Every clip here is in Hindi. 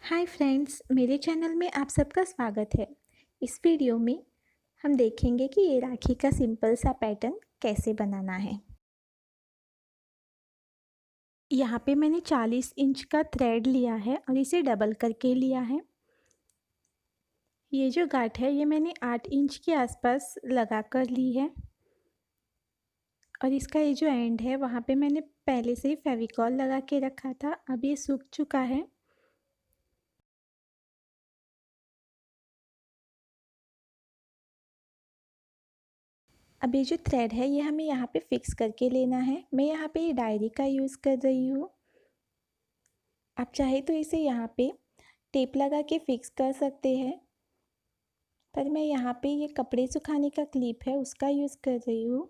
हाय फ्रेंड्स, मेरे चैनल में आप सबका स्वागत है। इस वीडियो में हम देखेंगे कि ये राखी का सिंपल सा पैटर्न कैसे बनाना है। यहाँ पे मैंने 40 इंच का थ्रेड लिया है और इसे डबल करके लिया है। ये जो गांठ है ये मैंने 8 इंच के आसपास लगा कर ली है और इसका ये जो एंड है वहाँ पे मैंने पहले से ही फेविकॉल लगा के रखा था। अब ये सूख चुका है। अब ये जो थ्रेड है ये हमें यहाँ पे फिक्स करके लेना है। मैं यहाँ पे ये डायरी का यूज़ कर रही हूँ। आप चाहे तो इसे यहाँ पे टेप लगा के फिक्स कर सकते हैं, पर मैं यहाँ पे ये कपड़े सुखाने का क्लिप है उसका यूज़ कर रही हूँ।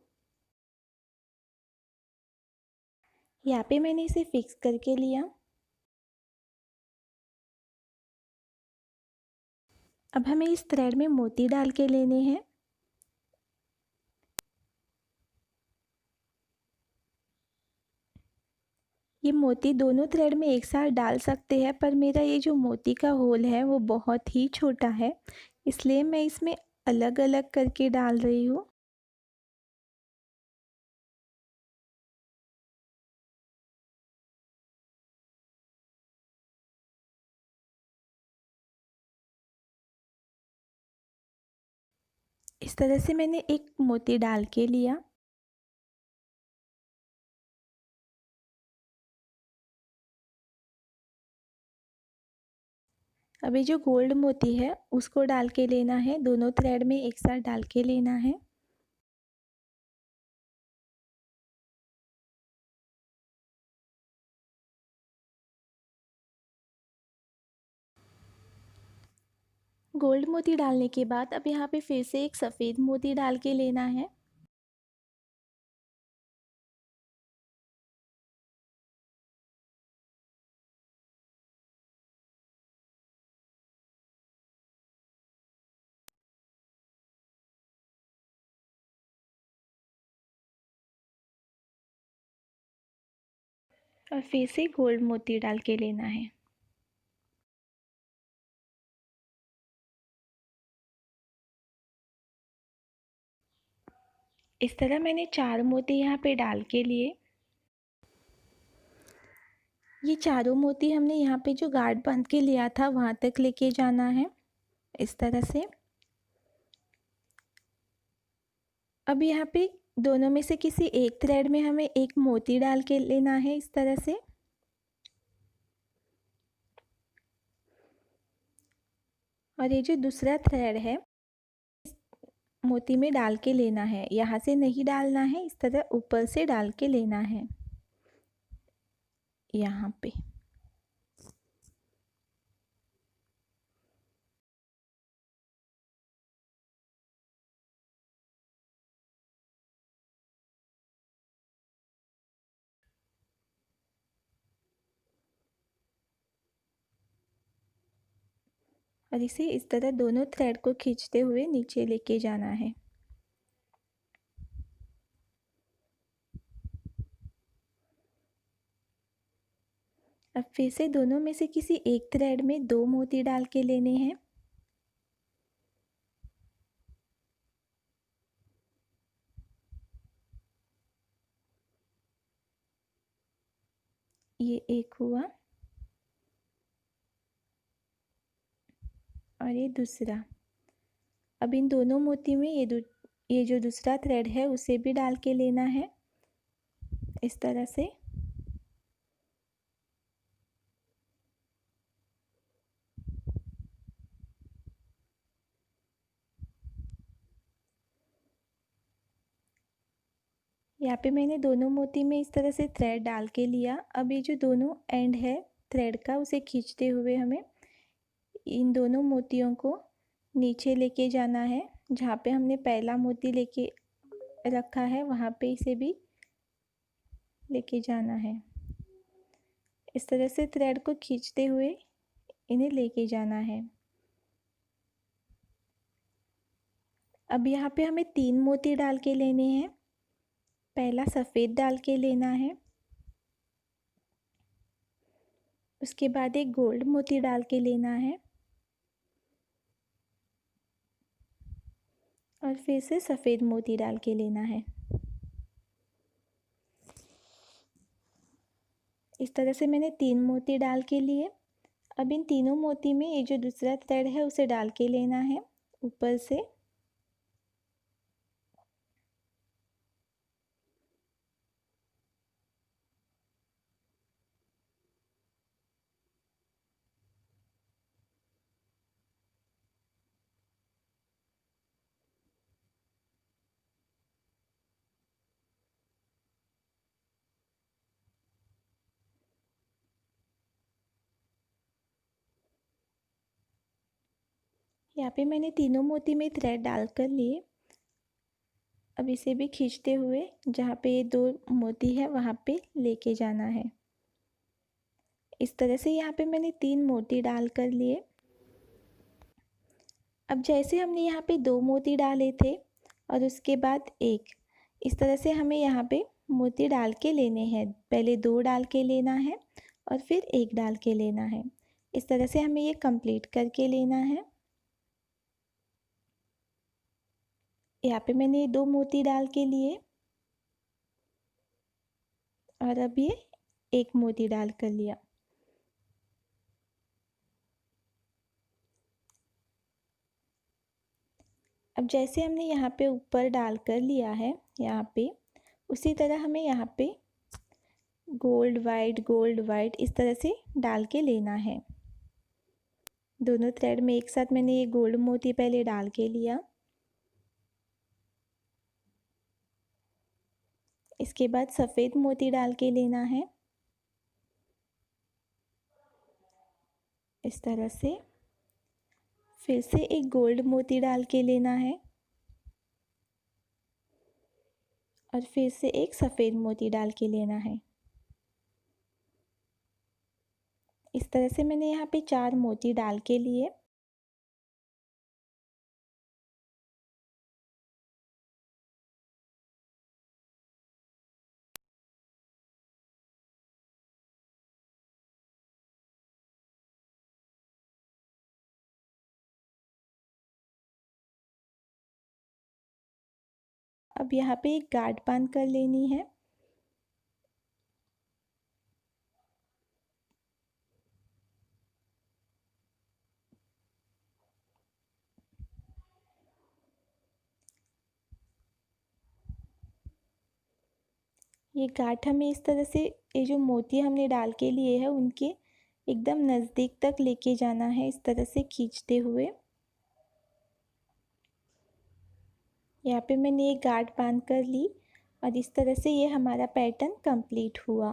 यहाँ पे मैंने इसे फिक्स करके लिया। अब हमें इस थ्रेड में मोती डाल के लेने हैं। ये मोती दोनों थ्रेड में एक साथ डाल सकते हैं, पर मेरा ये जो मोती का होल है वो बहुत ही छोटा है, इसलिए मैं इसमें अलग अलग करके डाल रही हूँ। इस तरह से मैंने एक मोती डाल के लिया। अभी जो गोल्ड मोती है उसको डाल के लेना है, दोनों थ्रेड में एक साथ डाल के लेना है। गोल्ड मोती डालने के बाद अब यहाँ पे फिर से एक सफ़ेद मोती डाल के लेना है। और फिर से गोल्ड मोती डाल के लेना है। इस तरह मैंने 4 मोती यहाँ पे डाल के लिए। ये चारों मोती हमने यहाँ पे जो गार्ड बांध के लिया था वहाँ तक लेके जाना है, इस तरह से। अब यहाँ पे दोनों में से किसी एक थ्रेड में हमें एक मोती डाल के लेना है, इस तरह से। और ये जो दूसरा थ्रेड है मोती में डाल के लेना है, यहाँ से नहीं डालना है, इस तरह ऊपर से डाल के लेना है यहाँ पे। और इसे इस तरह दोनों थ्रेड को खींचते हुए नीचे लेके जाना है। अब फिर से दोनों में से किसी एक थ्रेड में 2 मोती डाल के लेने हैं। ये एक हुआ और ये दूसरा। अब इन दोनों मोती में ये जो दूसरा थ्रेड है उसे भी डाल के लेना है, इस तरह से। यहाँ पे मैंने दोनों मोती में इस तरह से थ्रेड डाल के लिया। अब ये जो दोनों एंड है थ्रेड का उसे खींचते हुए हमें इन दोनों मोतियों को नीचे लेके जाना है। जहाँ पे हमने पहला मोती लेके रखा है वहाँ पे इसे भी लेके जाना है। इस तरह से थ्रेड को खींचते हुए इन्हें लेके जाना है। अब यहाँ पे हमें 3 मोती डाल के लेने हैं। पहला सफ़ेद डाल के लेना है, उसके बाद एक गोल्ड मोती डाल के लेना है और फिर से सफ़ेद मोती डाल के लेना है। इस तरह से मैंने 3 मोती डाल के लिए। अब इन तीनों मोती में ये जो दूसरा थ्रेड है उसे डाल के लेना है ऊपर से। यहाँ पे मैंने तीनों मोती में थ्रेड डाल कर लिए। अब इसे भी खींचते हुए जहाँ पे ये 2 मोती है वहाँ पे लेके जाना है। इस तरह से यहाँ पे मैंने 3 मोती डाल कर लिए। अब जैसे हमने यहाँ पे 2 मोती डाले थे और उसके बाद 1, इस तरह से हमें यहाँ पे मोती डाल के लेने हैं। पहले 2 डाल के लेना है और फिर 1 डाल के लेना है। इस तरह से हमें ये कंप्लीट करके लेना है। यहाँ पे मैंने 2 मोती डाल के लिए और अब ये 1 मोती डाल कर लिया। अब जैसे हमने यहाँ पे ऊपर डाल कर लिया है यहाँ पे, उसी तरह हमें यहाँ पे गोल्ड वाइट इस तरह से डाल के लेना है। दोनों थ्रेड में एक साथ मैंने ये गोल्ड मोती पहले डाल के लिया। इसके बाद सफ़ेद मोती डाल के लेना है इस तरह से। फिर से एक गोल्ड मोती डाल के लेना है और फिर से एक सफ़ेद मोती डाल के लेना है। इस तरह से मैंने यहाँ पे 4 मोती डाल के लिए। अब यहाँ पे एक गांठ बांध कर लेनी है। ये गांठ हमें इस तरह से, ये जो मोती हमने डाल के लिए है उनके एकदम नज़दीक तक लेके जाना है इस तरह से खींचते हुए। यहाँ पे मैंने एक गांठ बांध कर ली और इस तरह से ये हमारा पैटर्न कंप्लीट हुआ।